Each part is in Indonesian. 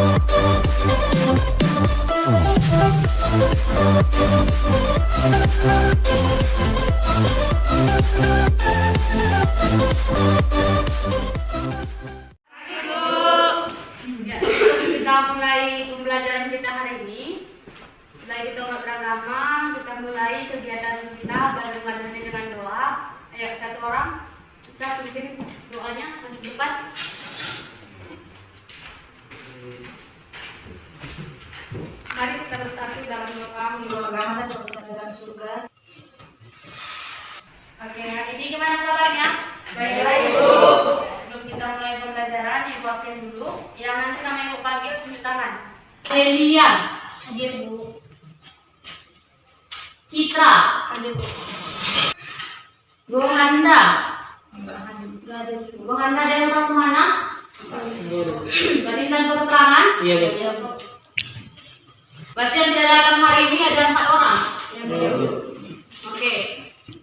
Kita mulai pembelajaran kita hari ini. Setelah kita beragama, kita mulai kegiatan kita bareng-bareng dengan doa. Ayo satu orang bisa tulisin doanya di depan. Mari kita bersatu dalam doa mendoakan kita dalam surga. Oke, hari ini gimana kabarnya? Baik, Ibu. Sebelum kita mulai pembelajaran, Ibu absen dulu. Yang nanti nama Ibu panggil tunjuk tangan. Elia. Hadir, Bu. Citra. Hadir, Bu. Gohanda. Gohanda ada yang tahu mana? Berarti dan surat keterangan? Iya, Bu. Berarti yang tidak datang hari ini ada 4 orang. Iya, Bu. Oke.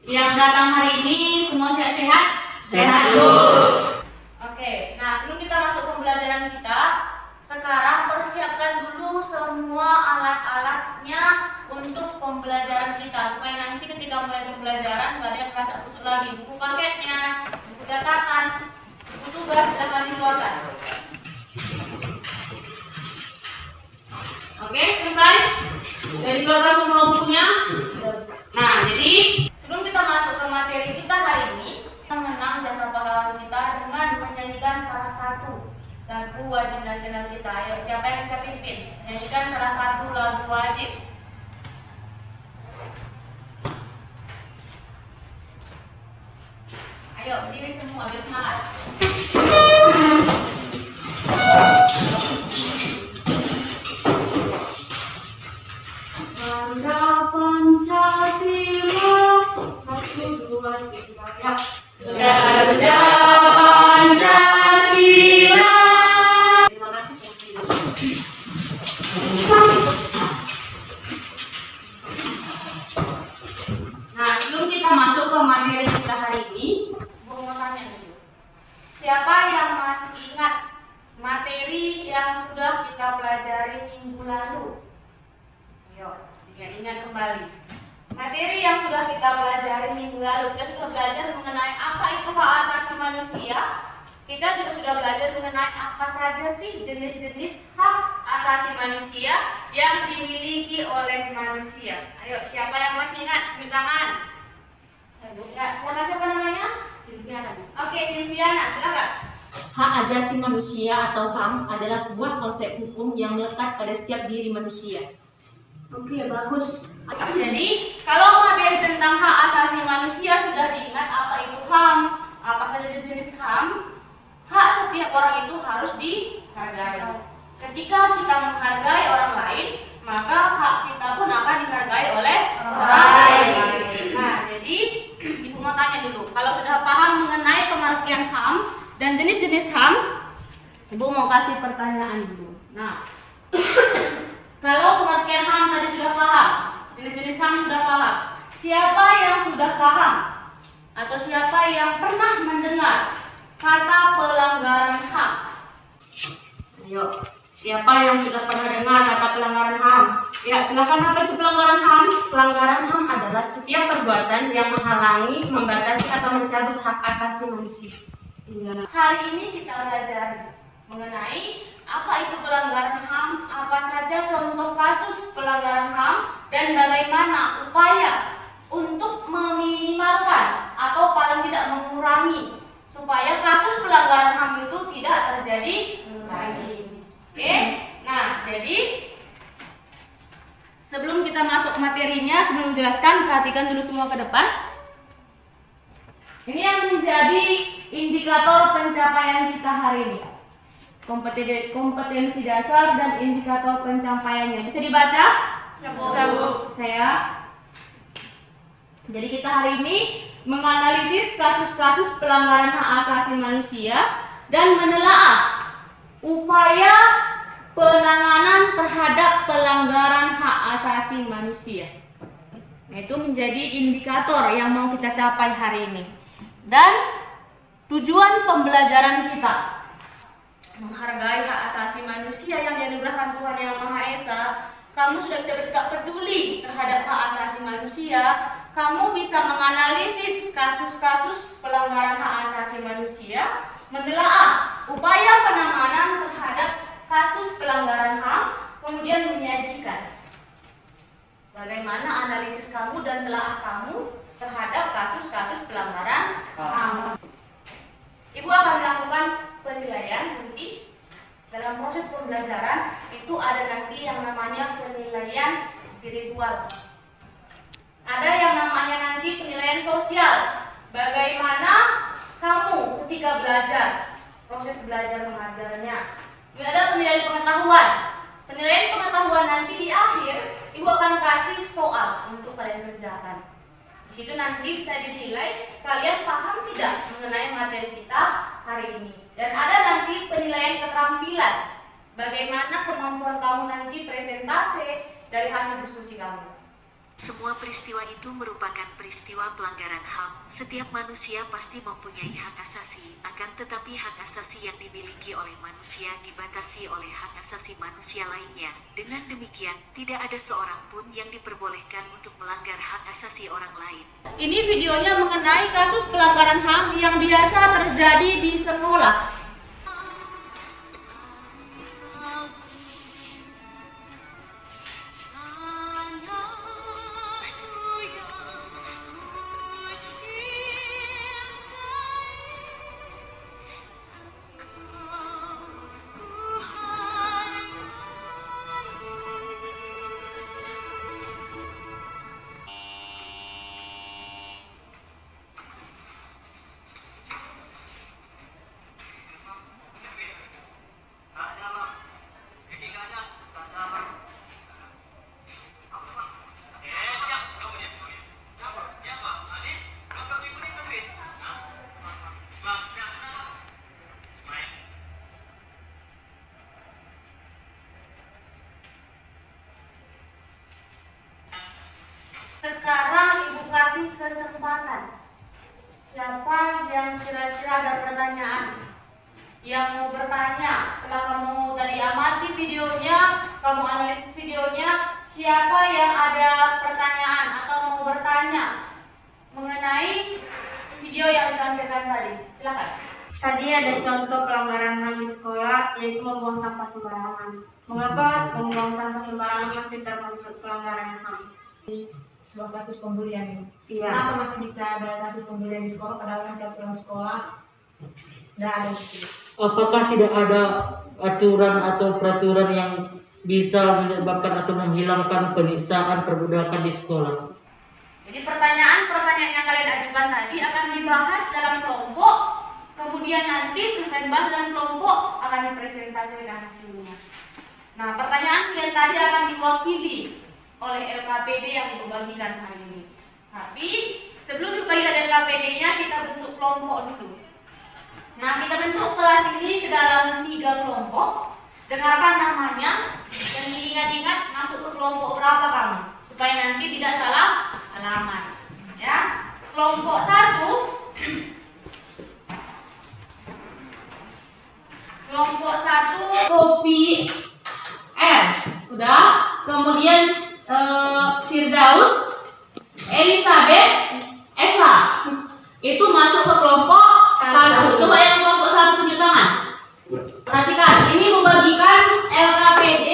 Yang datang hari ini semua sehat-sehat? Sehat, Bu. Oke, nah sebelum kita masuk pembelajaran kita, sekarang persiapkan dulu semua alat-alatnya untuk pembelajaran kita, supaya nanti ketika mulai pembelajaran nggak ada yang rasa kusut lagi. Buku paketnya, buku catatan, buku tugas silahkan dikeluarkan. Oke, selesai? Jadi keluarkan semua bukunya. Nah, jadi sebelum kita masuk ke materi kita hari ini, kita mengenang jasa pahlawan kita dengan menyanyikan salah satu lagu wajib nasional kita. Ayo, siapa yang bisa pimpin? Menyanyikan salah satu lagu wajib. Ayo, berdiri semua, biar semangat. Tanda Pancasila, 1, 2, 3, ya. Tanda Pancasila. Terima kasih. Nah, sebelum kita masuk ke materi kita hari ini, mau tanya dulu. Siapa yang masih ingat materi yang sudah kita pelajari minggu lalu? Ayo, ingat kembali. Materi yang sudah kita pelajari minggu lalu, kita sudah belajar mengenai apa itu hak asasi manusia. Kita juga sudah belajar mengenai apa saja sih jenis-jenis hak asasi manusia yang dimiliki oleh manusia. Ayo, siapa yang masih ingat? Beri tangan. Ya, siapa namanya? Silviana. Oke, Silviana, silakan. Hak asasi manusia atau HAM adalah sebuah konsep hukum yang melekat pada setiap diri manusia. Oke, bagus. Jadi, kalau materi tentang hak asasi manusia sudah diingat apa itu HAM, apa saja jenis HAM, hak setiap orang itu harus dihargai. Ketika kita menghargai orang lain, maka hak kita pun akan dihargai oleh orang lain. Nah, jadi Ibu mau tanya dulu, kalau sudah paham mengenai pengertian HAM dan jenis-jenis HAM, Ibu mau kasih pertanyaan dulu. Nah, kalau pengertian HAM tadi sudah paham, jenis-jenis HAM sudah paham, siapa yang sudah paham atau siapa yang pernah mendengar kata pelanggaran HAM? Ayo, siapa yang sudah pernah dengar kata pelanggaran HAM? Ya, silakan. Apa itu pelanggaran HAM? Pelanggaran HAM adalah setiap perbuatan yang menghalangi, membatasi atau mencabut hak asasi manusia. Hari ini kita belajar mengenai apa itu pelanggaran HAM, apa saja contoh kasus pelanggaran HAM, dan bagaimana upaya untuk meminimalkan atau paling tidak mengurangi supaya kasus pelanggaran HAM itu tidak terjadi lagi. Oke? Nah, jadi sebelum kita masuk materinya, sebelum menjelaskan, perhatikan dulu semua ke depan. Ini yang menjadi indikator pencapaian kita hari ini. Kompetensi dasar dan indikator pencapaiannya. Bisa dibaca? Ya, Bu. Bisa, Bu. Jadi kita hari ini menganalisis kasus-kasus pelanggaran hak asasi manusia dan menelaah upaya penanganan terhadap pelanggaran hak asasi manusia. Nah, itu menjadi indikator yang mau kita capai hari ini. Dan tujuan pembelajaran kita. menghargai hak asasi manusia yang dianugerahkan Tuhan Yang Maha Esa, kamu sudah bisa bersikap peduli terhadap hak asasi manusia. Kamu bisa menganalisis kasus-kasus pelanggaran hak asasi manusia, menelaah upaya penanganan terhadap kasus pelanggaran HAM, kemudian menyajikan bagaimana analisis kamu dan telaah kamu terhadap kasus-kasus pelanggaran HAM. Ibu akan melakukan penilaian nanti dalam proses pembelajaran. Itu ada nanti yang namanya penilaian spiritual. Ada yang namanya nanti penilaian sosial. Bagaimana kamu ketika belajar, proses belajar mengajarnya. Ada penilaian pengetahuan. Penilaian pengetahuan nanti di akhir, ibu akan kasih soal untuk kalian kerjakan. Di situ nanti bisa dinilai kalian paham tidak mengenai materi kita hari ini. Dan ada nanti penilaian keterampilan. Bagaimana kemampuan kamu nanti presentase dari hasil diskusi kamu. Semua peristiwa itu merupakan peristiwa pelanggaran HAM. Setiap manusia pasti mempunyai hak asasi, akan tetapi hak asasi yang dimiliki oleh manusia dibatasi oleh hak asasi manusia lainnya. Dengan demikian, tidak ada seorang pun yang diperbolehkan untuk melanggar hak asasi orang lain. Ini videonya mengenai kasus pelanggaran HAM yang biasa terjadi di sekolah. Sekarang ibu kasih kesempatan. Siapa yang kira-kira ada pertanyaan? Yang mau bertanya, setelah kamu tadi amati videonya, kamu analisis videonya, siapa yang ada pertanyaan atau mau bertanya mengenai video yang ditampilkan tadi? Silakan. Tadi ada contoh pelanggaran HAM di sekolah, yaitu membuang sampah sembarangan. Mengapa membuang sampah sembarangan masih termasuk pelanggaran HAM? Sebuah kasus pembulian. Iya. Kenapa masih bisa ada kasus pembulian di sekolah padahal kan tiap pulang sekolah tidak ada gitu? Apakah tidak ada aturan atau peraturan yang bisa menyebabkan atau menghilangkan penyiksaan perbudakan di sekolah? Jadi pertanyaan-pertanyaan yang kalian ajukan tadi akan dibahas dalam kelompok, kemudian nanti setelah dibahas dalam kelompok akan dipresentasikan hasilnya. Nah, pertanyaan kalian tadi akan diwakili oleh LKPD yang ibu bagikan hari ini. Tapi sebelum dibagikan LKPD-nya, kita bentuk kelompok dulu. Nah, kita bentuk kelas ini ke dalam 3 kelompok. Dengarkan namanya dan diingat-ingat masuk ke kelompok berapa kamu, supaya nanti tidak salah halaman. Ya, kelompok 1. Kelompok 1 Sophie R. Sudah. Kemudian Firdaus, Elizabeth, Esa. Itu masuk ke kelompok 1. Coba yang kelompok 1 tunjuk tangan. Perhatikan, ini membagikan LKPD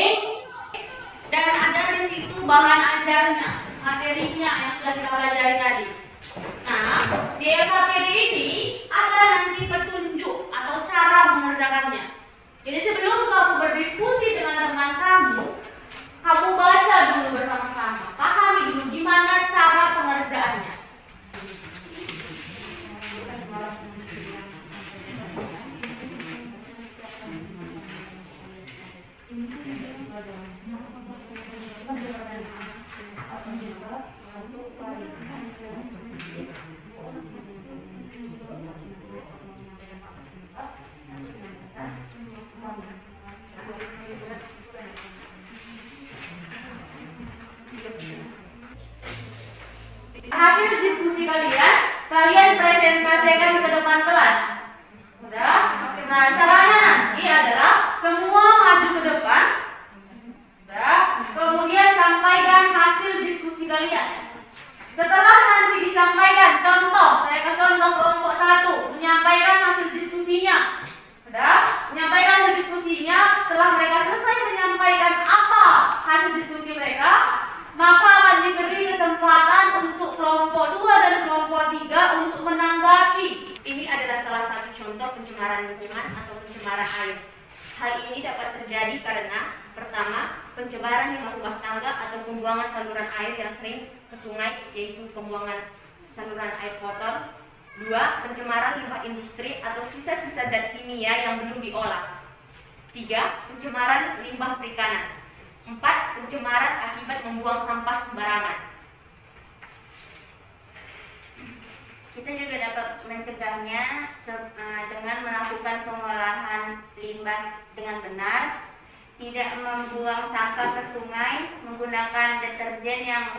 dan ada di situ bahan ajarnya, materinya yang sudah kita pelajari tadi. Nah, di LKPD ini ada nanti petunjuk atau cara mengerjakannya. Jadi sebelum kamu berdiskusi dengan teman kamu baca dulu bersama-sama, pahami dulu gimana cara pengerjaannya. Hasil diskusi kalian presentasikan ke depan kelas. Udah? Nah, caranya nanti adalah semua maju ke depan. Sudah. Kemudian sampaikan hasil diskusi kalian. Setelah nanti disampaikan, contoh, saya kasih contoh kelompok 1 menyampaikan hasil diskusinya. Sudah, menyampaikan hasil diskusinya. Setelah mereka selesai menyampaikan apa hasil diskusi mereka, maka akan diberi kesempatan untuk kelompok 2 dan kelompok 3 untuk menanggapi. Ini adalah salah satu contoh pencemaran lingkungan atau pencemaran air. Hal ini dapat terjadi karena pertama, pencemaran limbah rumah tangga atau pembuangan saluran air yang sering ke sungai, yaitu pembuangan saluran air kotor. 2. Pencemaran limbah industri atau sisa-sisa zat kimia yang belum diolah. 3. Pencemaran limbah perikanan. 4. Pencemaran akibat membuang sampah sembarangan. Kita juga dapat mencegahnya dengan melakukan pengolahan limbah dengan benar, tidak membuang sampah ke sungai, menggunakan deterjen yang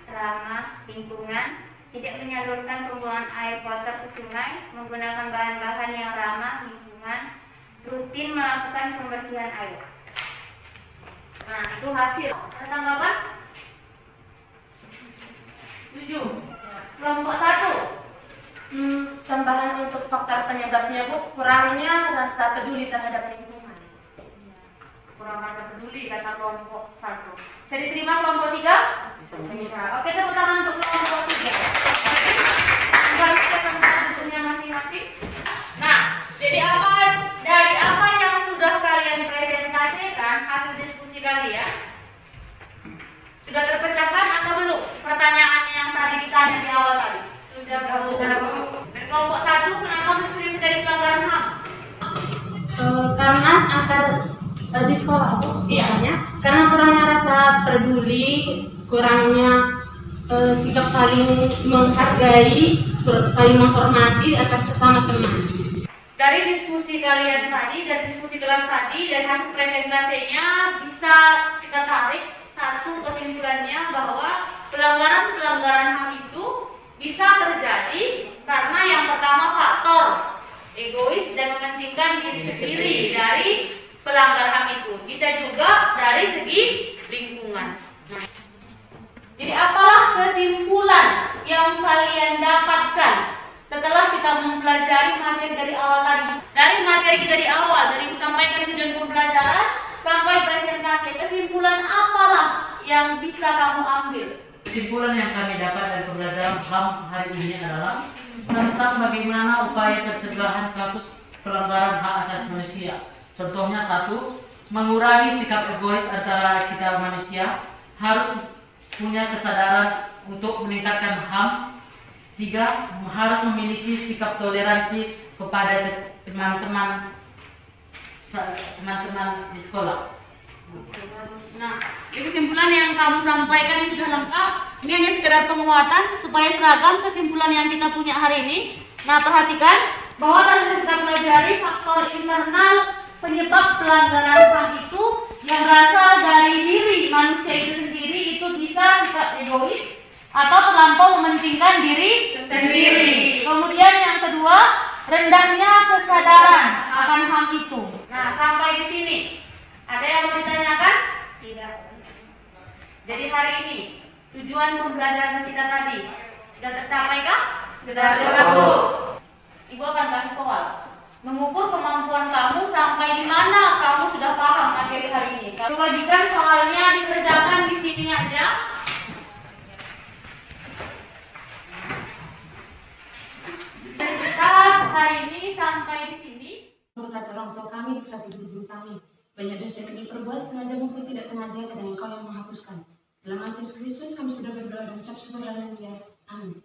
ramah lingkungan, tidak menyalurkan pembuangan air kotor ke sungai, menggunakan bahan-bahan yang ramah lingkungan, rutin melakukan pembersihan air. Nah, itu hasil. Ada tanggapan? 7. Kelompok 1. Tambahan untuk faktor penyebabnya, Bu, kurangnya rasa peduli terhadap lingkungan. Kurang rasa peduli kata kelompok 1. Bisa diterima kelompok 3? Bisa. Oke, tepuk tangan untuk kelompok 3. Kembali ke tempat duduknya masing-masing. Nah, jadi dari apa yang sudah kalian presentasikan, hasil diskusi kalian, sudah terpecahkan atau belum? Pertanyaan yang tadi ditanya di awal tadi. Sudah berapa? Dan kelompok 1, kenapa mesti menjadi pelanggaran HAM? Karena akan di sekolah misalnya, karena kurangnya rasa peduli, kurangnya sikap saling menghargai, saling menghormati atas sesama teman. Dari diskusi kalian tadi dan diskusi kelas tadi dan hasil presentasinya bisa kita tarik satu kesimpulannya bahwa pelanggaran-pelanggaran HAM itu bisa terjadi karena yang pertama faktor egois dan mementingkan diri sendiri dari pelanggar HAM itu. Bisa juga dari segi lingkungan. Nah, jadi apalah kesimpulan yang kalian dapatkan setelah kita mempelajari materi dari awal tadi? Dari materi kita di awal, dari sampaikan tujuan pembelajaran sampai presentasi, kesimpulan apalah yang bisa kamu ambil? Kesimpulan yang kami dapat dari pembelajaran HAM hari ini adalah tentang bagaimana upaya pencegahan kasus pelanggaran hak asasi manusia. Contohnya 1, mengurangi sikap egois antara kita manusia, harus punya kesadaran untuk meningkatkan HAM. 3, harus memiliki sikap toleransi kepada teman-teman di sekolah. Nah, di kesimpulan yang kamu sampaikan ini sudah lengkap. Ini hanya sekedar penguatan supaya seragam kesimpulan yang kita punya hari ini. Nah, perhatikan bahwa tadi kita pelajari faktor internal penyebab pelanggaran HAM itu yang berasal dari diri manusia itu sendiri, itu bisa sikap egois atau terlampau mementingkan diri sendiri. Kemudian yang kedua, rendahnya kesadaran akan HAM itu. Nah, sampai di sini ada yang mau ditanyakan? Tidak. Jadi hari ini tujuan pembelajaran kita tadi sudah tercapai kah? Sudah tercapai. Ibu akan kasih soal. Mengukur kemampuan kamu sampai di mana kamu sudah paham materi hari ini. Kalau wajiban soalnya dikerjakan di sini aja. Kita hari ini sampai di sini. Berkat orang tua kami, berkat guru kami, banyak dosa yang kami perbuat, sengaja maupun tidak sengaja, dan Engkau yang menghapuskan. Dalam nama Yesus Kristus kami sudah berdoa dan ucap syukur dalam Dia. Amin.